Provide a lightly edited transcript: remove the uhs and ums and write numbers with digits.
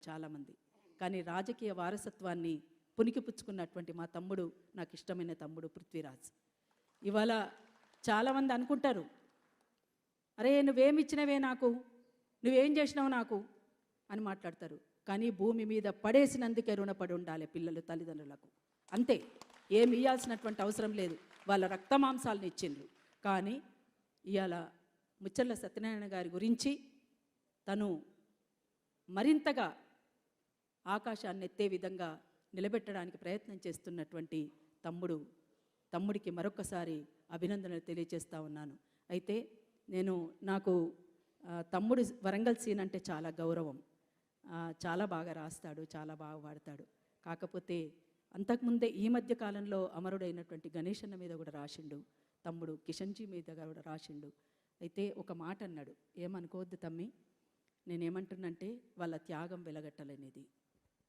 చాలామంది. కానీ రాజకీయ వారసత్వాన్ని పుణికిపుచ్చుకున్నటువంటి మా తమ్ముడు, నాకు ఇష్టమైన తమ్ముడు పృథ్వీరాజ్. ఇవాళ చాలామంది అనుకుంటారు, అరే నువ్వేమిచ్చినవే నాకు, నువ్వేం చేసినావు నాకు అని మాట్లాడతారు. కానీ భూమి మీద పడేసినందుకే రుణపడి ఉండాలి పిల్లలు తల్లిదండ్రులకు, అంతే. ఏమి ఇవ్వాల్సినటువంటి అవసరం లేదు. వాళ్ళ రక్తమాంసాలను ఇచ్చిండ్రు. కానీ ఇవాళ ముచ్చర్ల సత్యనారాయణ గారి గురించి తను మరింతగా ఆకాశాన్ని ఎత్తే విధంగా నిలబెట్టడానికి ప్రయత్నం చేస్తున్నటువంటి తమ్ముడికి మరొకసారి అభినందనలు తెలియజేస్తూ ఉన్నాను. అయితే నాకు తమ్ముడు వరంగల్ సీన్ అంటే చాలా గౌరవం. చాలా బాగా రాస్తాడు, చాలా బాగా పాడతాడు. కాకపోతే అంతకుముందే ఈ మధ్య కాలంలో అమరుడైనటువంటి గణేష్ అన్న మీద కూడా రాసిండు తమ్ముడు, కిషన్జీ మీద కూడా రాసిండు. అయితే ఒక మాట అన్నాడు, ఏమనుకోవద్దు తమ్మి, నేనేమంటున్నంటే వాళ్ళ త్యాగం వెలగట్టలేనిది.